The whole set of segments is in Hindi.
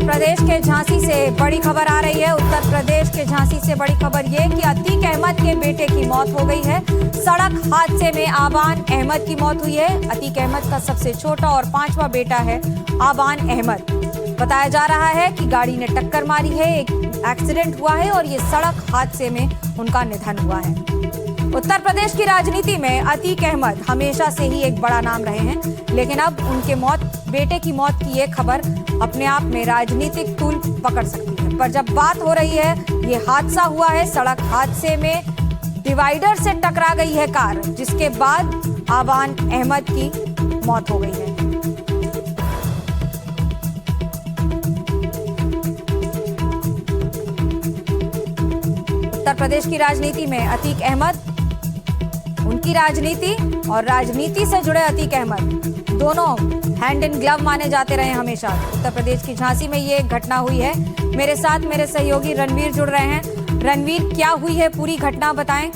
उत्तर प्रदेश के झांसी से बड़ी खबर आ रही है। उत्तर प्रदेश के झांसी से बड़ी खबर ये कि अतीक अहमद के बेटे की मौत हो गई है। सड़क हादसे में आबान अहमद की मौत हुई है। अतीक अहमद का सबसे छोटा और 5वां बेटा है आबान अहमद। बताया जा रहा है कि गाड़ी ने टक्कर मारी है, एक एक्सीडेंट हुआ है और ये सड़क हादसे में उनका निधन हुआ है। उत्तर प्रदेश की राजनीति में अतीक अहमद हमेशा से ही एक बड़ा नाम रहे हैं, लेकिन अब उनके बेटे की मौत की ये खबर अपने आप में राजनीतिक तूल पकड़ सकती है। पर जब बात हो रही है, ये हादसा हुआ है, सड़क हादसे में डिवाइडर से टकरा गई है कार, जिसके बाद आबान अहमद की मौत हो गई है। उत्तर प्रदेश की राजनीति में अतीक अहमद, उनकी राजनीति और राजनीति से जुड़े अतीक अहमद दोनों हैंड इन ग्लव माने जाते रहे हमेशा। उत्तर प्रदेश की झांसी में ये घटना हुई है। मेरे साथ मेरे सहयोगी रणवीर जुड़ रहे हैं। रणवीर, क्या हुई है पूरी घटना बताएं।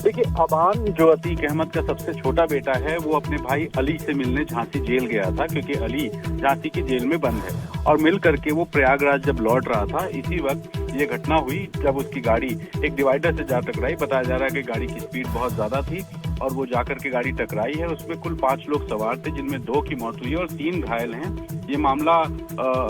देखिए, आबान जो अतीक अहमद का सबसे छोटा बेटा है, वो अपने भाई अली से मिलने झांसी जेल गया था, क्योंकि अली झांसी की जेल में बंद है। और मिल करके वो प्रयागराज जब लौट रहा था, इसी वक्त ये घटना हुई जब उसकी गाड़ी एक डिवाइडर से जा टकराई। बताया जा रहा है कि गाड़ी की स्पीड बहुत ज्यादा थी और वो जाकर के गाड़ी टकराई है। उसमें कुल 5 लोग सवार थे, जिनमें 2 की मौत हुई और 3 घायल हैं। ये मामला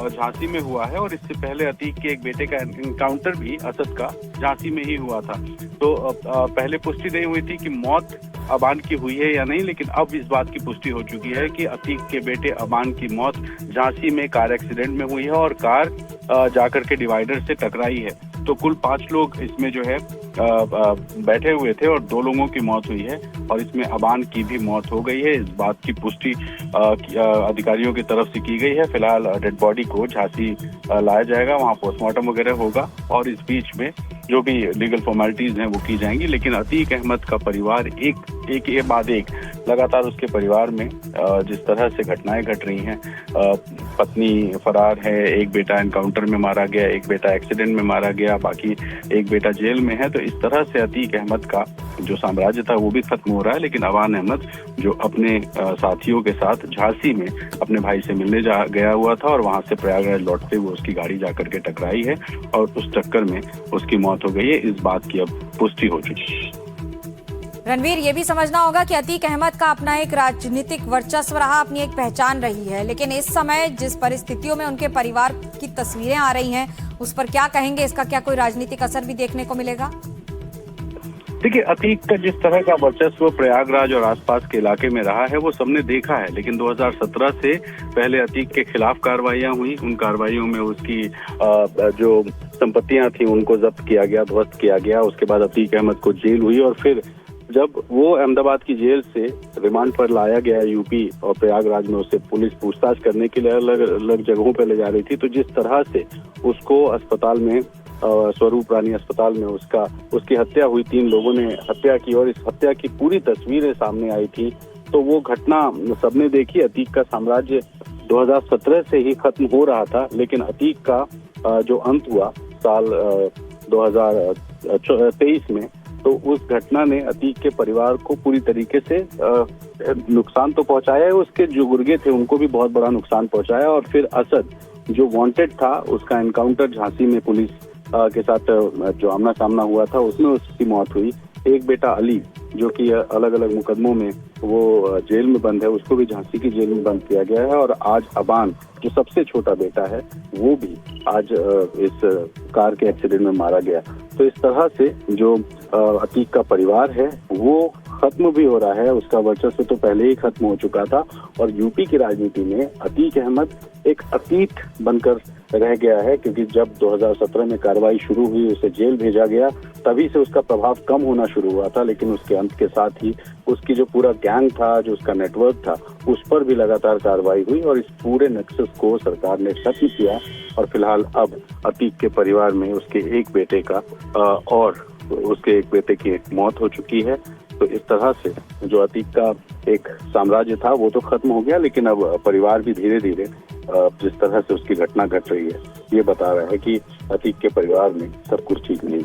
झांसी में हुआ है और इससे पहले अतीक के एक बेटे का एनकाउंटर भी असद का झांसी में ही हुआ था। तो पहले पुष्टि नहीं हुई थी कि मौत अबान की हुई है या नहीं, लेकिन अब इस बात की पुष्टि हो चुकी है कि अतीक के बेटे अबान की मौत झांसी में कार एक्सीडेंट में हुई है और कार जाकर के डिवाइडर से टकराई है। तो कुल 5 लोग इसमें जो है बैठे हुए थे और 2 लोगों की मौत हुई है और इसमें अबान की भी मौत हो गई है। इस बात की पुष्टि अधिकारियों की तरफ से की गई है। फिलहाल डेड बॉडी को झांसी लाया जाएगा, वहाँ पोस्टमार्टम वगैरह होगा और इस बीच में जो भी लीगल फॉर्मेलिटीज हैं वो की जाएंगी। लेकिन अतीक अहमद का परिवार एक के बाद एक लगातार उसके परिवार में जिस तरह से घटनाएं घट रही हैं, पत्नी फरार है, एक बेटा एनकाउंटर में मारा गया, एक बेटा एक्सीडेंट में मारा गया, बाकी एक बेटा जेल में है। तो इस तरह से अतीक अहमद का जो साम्राज्य था वो भी खत्म हो रहा है। लेकिन आबान अहमद जो अपने साथियों के साथ झांसी में अपने भाई से मिलने गया हुआ था और वहां से प्रयागराज लौटते हुए उसकी गाड़ी जाकर के टकराई है और उस टक्कर में उसकी मौत हो गई है। इस बात की अब पुष्टि हो चुकी है। रणवीर, ये भी समझना होगा कि अतीक अहमद का अपना एक राजनीतिक वर्चस्व रहा, अपनी एक पहचान रही है, लेकिन इस समय जिस परिस्थितियों में उनके परिवार की तस्वीरें आ रही हैं, उस पर क्या कहेंगे? इसका क्या कोई राजनीतिक असर भी देखने को मिलेगा? देखिए, अतीक का जिस तरह का वर्चस्व प्रयागराज और आसपास के इलाके में रहा है वो सबने देखा है। लेकिन 2017 से पहले अतीक के खिलाफ कार्रवाइयां हुई। उन कार्रवाइयों में उसकी जो संपत्तियां थी उनको जब्त किया गया, ध्वस्त किया गया। उसके बाद अतीक अहमद को जेल हुई और फिर जब वो अहमदाबाद की जेल से रिमांड पर लाया गया यूपी और प्रयागराज में, उससे पुलिस पूछताछ करने के लिए अलग अलग जगहों पर ले जा रही थी। तो जिस तरह से उसको अस्पताल में, स्वरूप रानी अस्पताल में उसकी हत्या हुई, 3 लोगों ने हत्या की और इस हत्या की पूरी तस्वीरें सामने आई थी। तो वो घटना सबने देखी। अतीक का साम्राज्य 2017 से ही खत्म हो रहा था, लेकिन अतीक का जो अंत हुआ साल 2023 में, तो उस घटना ने अतीक के परिवार को पूरी तरीके से नुकसान तो पहुंचाया है। उसके जो गुर्गे थे उनको भी बहुत बड़ा नुकसान पहुंचाया। और फिर असद जो वांटेड था, उसका एनकाउंटर झांसी में पुलिस के साथ जो आमना सामना हुआ था, उसमें उसकी मौत हुई। एक बेटा अली जो कि अलग अलग मुकदमों में वो जेल में बंद है, उसको भी झांसी की जेल में बंद किया गया है। और आज अबान जो सबसे छोटा बेटा है वो भी आज इस कार के एक्सीडेंट में मारा गया। तो इस तरह से जो अतीक का परिवार है वो खत्म भी हो रहा है। उसका वर्चस्व तो पहले ही खत्म हो चुका था और यूपी की राजनीति में अतीक अहमद एक अतीत बनकर रह गया है, क्योंकि जब 2017 में कार्रवाई शुरू हुई, उसे जेल भेजा गया, तभी से उसका प्रभाव कम होना शुरू हुआ था। लेकिन उसके अंत के साथ ही उसकी जो पूरा गैंग था, जो उसका नेटवर्क था, उस पर भी लगातार कार्रवाई हुई और इस पूरे नेक्सस को सरकार ने खत्म किया। और फिलहाल अब अतीक के परिवार में उसके एक बेटे का और उसके एक बेटे की मौत हो चुकी है। तो इस तरह से जो अतीक का एक साम्राज्य था वो तो खत्म हो गया, लेकिन अब परिवार भी धीरे धीरे जिस तरह से उसकी घटना घट रही है, ये बता रहा है कि अतीक के परिवार में सब कुछ ठीक नहीं।